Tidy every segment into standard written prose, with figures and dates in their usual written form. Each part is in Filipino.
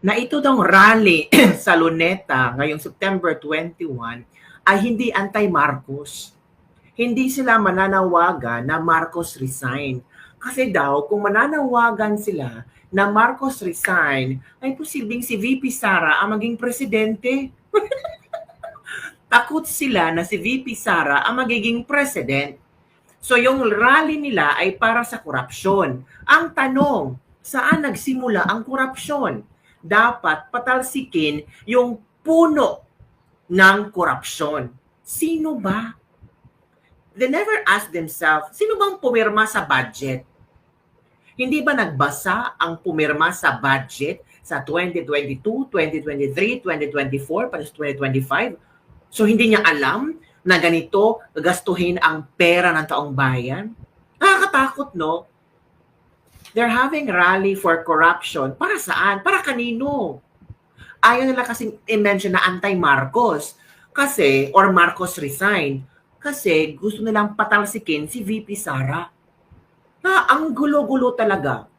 na ito daw rally sa Luneta ngayong September 21 ay hindi anti-Marcos. Hindi sila mananawagan na Marcos resign. Kasi daw, kung mananawagan sila na Marcos resign, ay posibleng si VP Sara ang maging presidente. Takot sila na si VP Sara ang magiging president. So yung rally nila ay para sa korupsyon. Ang tanong, saan nagsimula ang korupsyon? Dapat patalsikin yung puno ng korupsyon. Sino ba? They never ask themselves, sino bang pumirma sa budget? Hindi ba nagbasa ang pumirma sa budget sa 2022, 2023, 2024, para sa 2025? So hindi niya alam na ganito gastuhin ang pera ng taong bayan? Nakakatakot, no? They're having rally for corruption. Para saan? Para kanino? Ayaw nila kasing i-mention na anti-Marcos kasi, or Marcos resign, kasi gusto nilang patalsikin si VP Sara. Ang gulo-gulo talaga.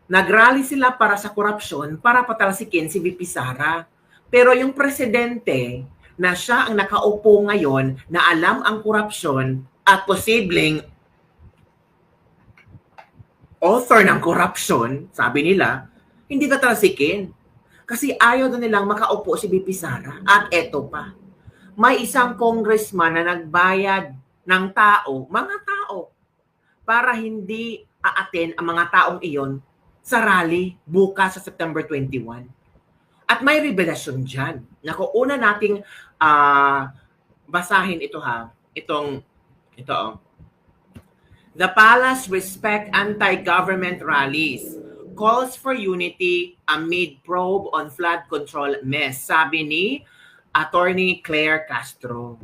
Nagrally sila para sa korupsyon para patalsikin si VP Sara. Pero yung presidente na siya ang nakaupo ngayon na alam ang korupsyon at posibleng author ng korupsyon, sabi nila, hindi ka talsikin. Kasi ayaw na nilang makaupo si VP Sara. At eto pa, may isang congressman na nagbayad ng tao, mga tao, para hindi aaten ang mga taong iyon sa rally bukas sa September 21. At may revelasyon dyan. Naku, una nating basahin ito ha. Ito. The Palace respect anti-government rallies. Calls for unity amid probe on flood control mess. Sabi ni Attorney Claire Castro.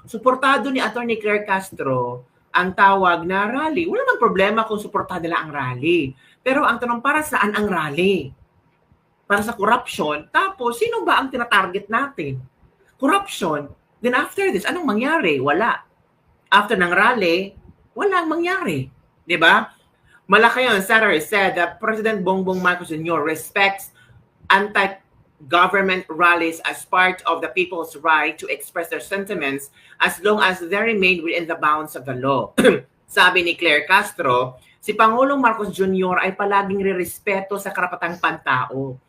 Suportado ni Attorney Claire Castro ang tawag na rally. Wala namang problema kung suportado nila ang rally. Pero ang tanong, para saan ang rally? Para sa corruption. Tapos, sino ba ang tinatarget natin? Corruption. Then after this, anong mangyari? Wala. After ng rally, walang mangyari. Diba? Malaki yun. Saturday said that President Bongbong Marcos Jr. respects anti-government rallies as part of the people's right to express their sentiments as long as they remain within the bounds of the law. Sabi ni Claire Castro, si Pangulong Marcos Jr. ay palaging rirespeto sa karapatang pantao.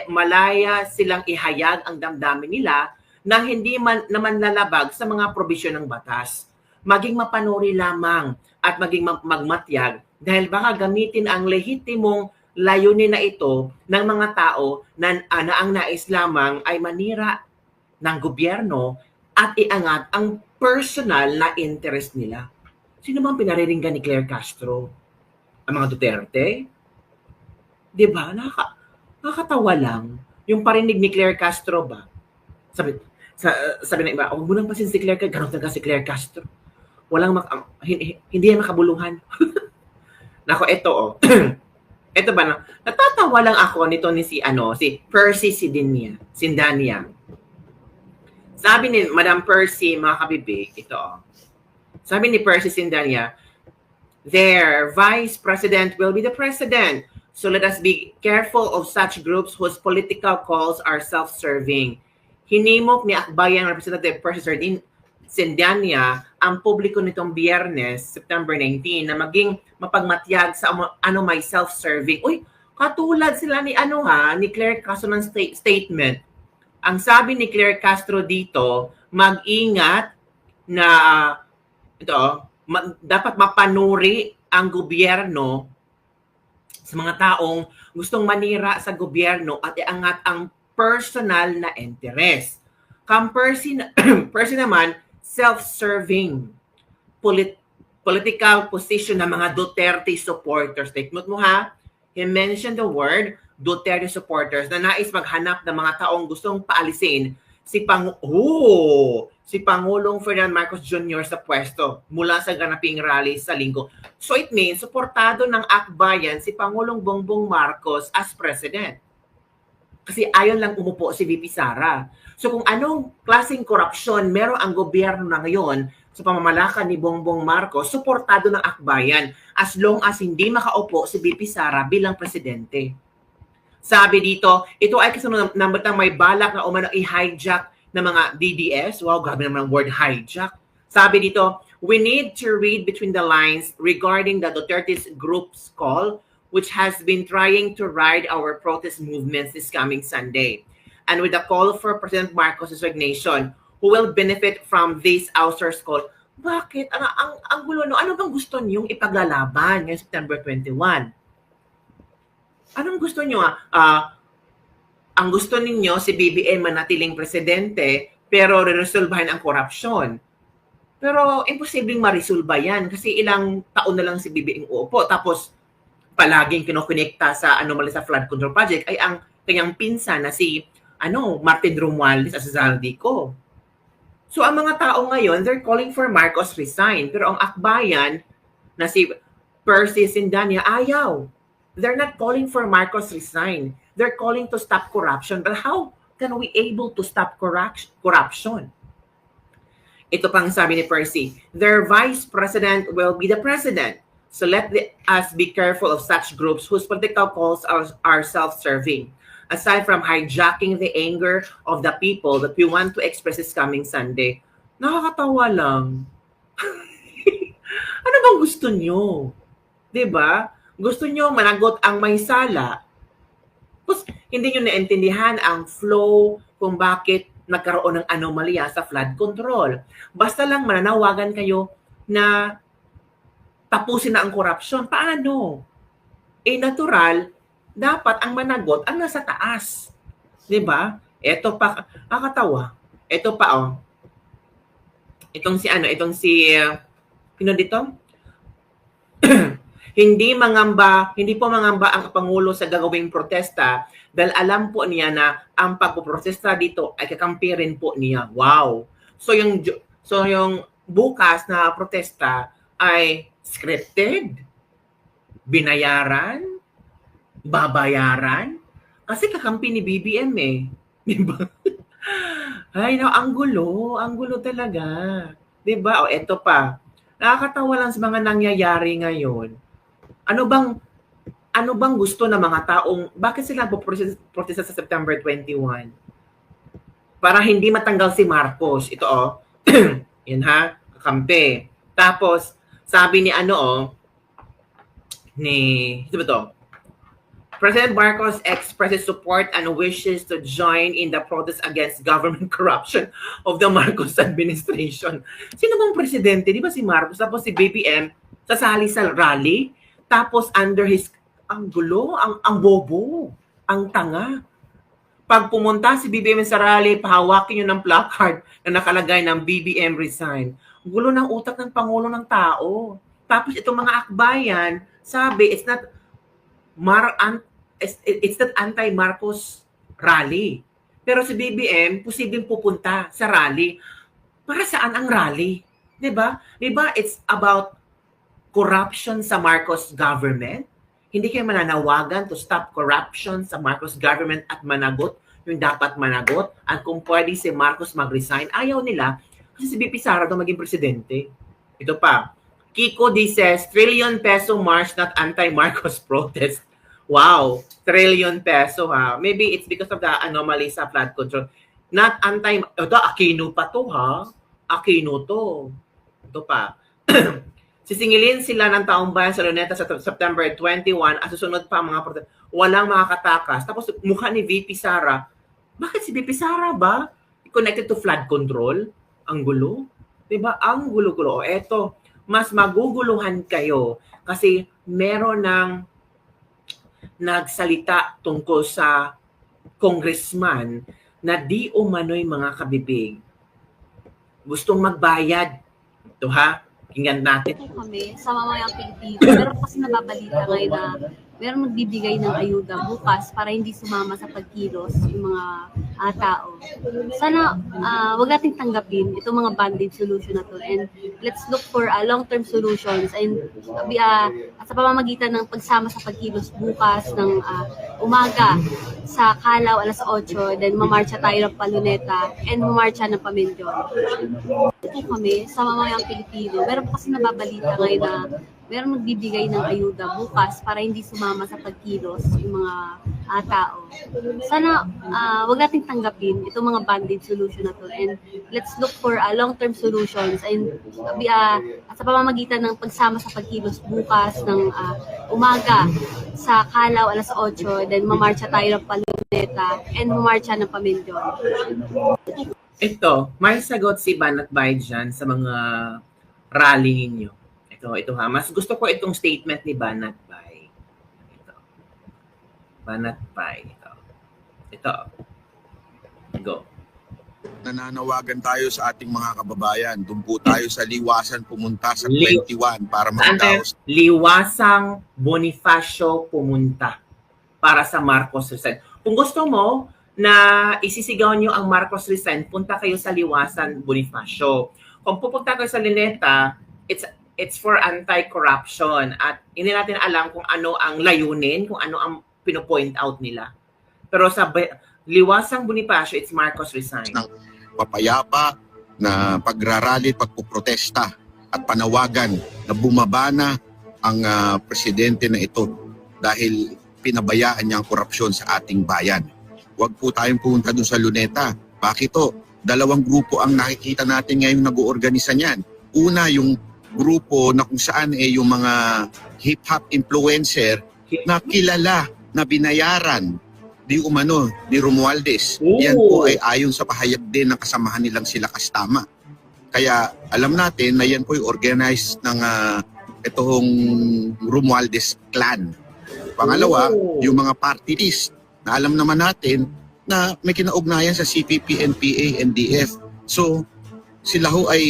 Malaya silang ihayag ang damdamin nila nang hindi man naman lalabag sa mga probisyon ng batas. Maging mapanuri lamang at maging magmatyag dahil baka gamitin ang lehitimong layunin na ito ng mga tao na ang nais lamang ay manira ng gobyerno at iangat ang personal na interest nila. Sino bang pinariringgan ni Claire Castro? Ang mga Duterte? Diba? Nakakatawa lang. Yung parinig ni Claire Castro ba? Sabi ng iba, huwag mo lang pasin si Claire Castro. Ganun talaga si Claire Castro. Hindi yan makabuluhan. Nako, ito oh. Ito ba, natatawa lang ako nito ni si Percy Sindania. Sabi ni Madam Percy, mga kabibig, ito oh. Sabi ni Percy Sindania, their vice president will be the president. So let us be careful of such groups whose political calls are self-serving. Hinimok ni Akbayan Representative Percy Sindania ang publiko nitong Biyernes, September 19, na maging mapagmatyag sa may self-serving. Uy, katulad sila ni ni Claire Castro ng statement. Ang sabi ni Claire Castro dito, mag-ingat na dapat mapanuri ang gobyerno sa mga taong gustong manira sa gobyerno at iangat ang personal na interest. Kang Percy naman, self-serving political position ng mga Duterte supporters. Take note mo ha, he mentioned the word Duterte supporters na nais maghanap ng mga taong gustong paalisin si Pangulong Ferdinand Marcos Jr. sa pwesto mula sa ganaping rally sa linggo. So it means, suportado ng akbayan si Pangulong Bongbong Marcos as president. Kasi ayaw lang umupo si VP Sara. So kung anong klaseng korupsyon meron ang gobyerno na ngayon sa pamamalakan ni Bongbong Marcos, suportado ng akbayan as long as hindi makaupo si VP Sara bilang presidente. Sabi dito, ito ay kasunod ng may balak na umano i-hijack ng mga DDS. Wow, grabe naman ang word hijack. Sabi dito, we need to read between the lines regarding the Duterte's group's call, which has been trying to ride our protest movements this coming Sunday. And with the call for President Marcos' resignation, who will benefit from this ouster's call. Bakit? Ang gulo, no? Ano bang gusto niyong ipaglalaban ngayong September 21? Anong gusto niyo? Ang gusto ninyo, si BBM manatiling presidente, pero resolbahin ang korupsyon. Pero imposibleng marisolba yan kasi ilang taon na lang si BBM uupo. Tapos palaging kinokonekta sa anomaly sa flood control project ay ang kanyang pinsan na si Martin Romualdez at Zaldico. So ang mga tao ngayon, they're calling for Marcos resign. Pero ang akbayan na si Percy Sindania ayaw. They're not calling for Marcos resign. They're calling to stop corruption. But how can we able to stop corruption? Ito pang sabi ni Percy, their vice president will be the president. So let us be careful of such groups whose political calls are self-serving. Aside from hijacking the anger of the people that we want to express this coming Sunday, nakakatawa lang. Ano bang gusto nyo? Diba? Gusto nyo managot ang may sala. Tapos, hindi nyo naintindihan ang flow kung bakit nagkaroon ng anomalya sa flood control. Basta lang mananawagan kayo na tapusin na ang korupsyon. Paano? Natural, dapat ang managot ang nasa taas. Diba? Ito pa, nakakatawa. Ito pa, Itong sino dito? Hindi po mangamba ang Pangulo sa gagawing protesta dahil alam po niya na ang pagpoprotesta dito ay kakampi rin po niya. Wow! So yung bukas na protesta ay scripted, binayaran, babayaran, kasi kakampi ni BBM eh. Diba? Ay, ang gulo talaga. Diba? Eto pa. Nakakatawa lang sa mga nangyayari ngayon. Ano bang gusto ng mga taong, bakit sila protesta sa September 21? Para hindi matanggal si Marcos. Ito yan ha, kakampi. Tapos, sabi ni ito ba to? President Marcos expresses support and wishes to join in the protest against government corruption of the Marcos administration. Sino bang presidente? Di ba si Marcos? Tapos si BBM, sasali sa rally? Tapos under his, ang gulo, ang bobo, ang tanga. Pag pumunta si BBM sa rally, pahawakin nyo ng placard na nakalagay ng BBM resign. Gulo ng utak ng Pangulo ng tao. Tapos itong mga akbayan, sabi, it's not anti-Marcos rally. Pero si BBM, posibleng pupunta sa rally. Para saan ang rally? Diba? Diba it's about corruption sa Marcos government? Hindi kayo mananawagan to stop corruption sa Marcos government at managot yung dapat managot? At kung pwede si Marcos mag-resign, ayaw nila kasi si BP Sara daw maging presidente. Ito pa, Kiko D says, trillion peso march not anti-Marcos protest. Wow, trillion peso ha. Maybe it's because of the anomaly sa flood control. Not Aquino pa to ha. Aquino to. Ito pa. Sisingilin sila ng taong bayan sa Luneta sa September 21 at susunod pa ang mga protest. Walang makakatakas. Tapos mukha ni VP Sara. Bakit si VP Sara ba? Connected to flood control? Ang gulo. Diba? Ang gulo-gulo. Eto, mas maguguluhan kayo kasi meron ng nagsalita tungkol sa congressman na di umano'y mga kabibig. Gustong magbayad. Ito ha, tingnan natin. Kami sa mamayang Pilipino. Pero kasi nababalita ngayon na meron magbibigay ng ayuda bukas para hindi sumama sa pagkilos yung mga tao. Sana wag nating tanggapin itong mga band-aid solution na to and let's look for long-term solutions and sa pamamagitan ng pagsama sa pagkilos bukas ng umaga sa Calao alas 8, then mamarcha tayo ng Paluneta and mamarcha ng Pamendyon. Ito kami sa mamayang Pilipino. Meron kasi nababalita ngayon na meron magbibigay ng ayuda bukas para hindi sumama sa pagkilos yung mga tao. Sana wag nating tanggapin itong mga band-aid solution na to, and let's look for long-term solutions, and sa pamamagitan ng pagsama sa pagkilos bukas ng umaga sa Kalaw alas 8, then mamarcha tayo ng Paluneta and mamarcha ng Pamilyon. Ito, may sagot si Banat Bay dyan sa mga rally ninyo. Ito ha. Mas gusto ko itong statement ni Banat Bay. Ito. Banat Bay. Ito. Go. Nananawagan tayo sa ating mga kababayan. Doon po tayo sa Liwasan pumunta sa 21 para magdaos. Liwasang Bonifacio pumunta para sa Marcos Resign. Kung gusto mo na isisigaw nyo ang Marcos Resign, punta kayo sa Liwasan Bonifacio. Kung pupunta kayo sa Luneta, it's for anti-corruption at hindi natin alam kung ano ang layunin, kung ano ang pino-point out nila. Pero sa Liwasang Bonifacio, it's Marcos Resign. Papayapa na pagrarally, pagpuprotesta at panawagan na bumaba na ang presidente na ito dahil pinabayaan niya ang korupsyon sa ating bayan. Huwag po tayong pumunta doon sa Luneta. Bakit to? Dalawang grupo ang nakikita natin ngayon nag-oorganisa niyan. Una, yung grupo na kung saan yung mga hip-hop influencer na kilala, na binayaran di umano ni Romualdez. Yan po ay ayon sa pahayag din ng kasamahan nilang sila Kastama. Kaya alam natin na yan po ay organized ng itong Romualdez clan. Pangalawa, yung mga party list na alam naman natin na may kinaugnayan sa CPP, NPA, NDF. So, sila ho ay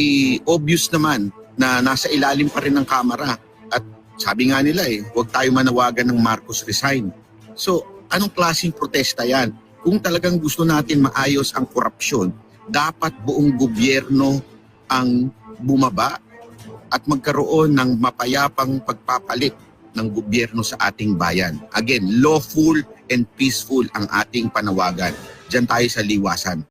obvious naman na nasa ilalim pa rin ng kamera. At sabi nga nila huwag tayo manawagan ng Marcos Resign. So, anong klaseng protesta yan? Kung talagang gusto natin maayos ang korupsyon, dapat buong gobyerno ang bumaba at magkaroon ng mapayapang pagpapalit ng gobyerno sa ating bayan. Again, lawful and peaceful ang ating panawagan. Diyan tayo sa Liwasan.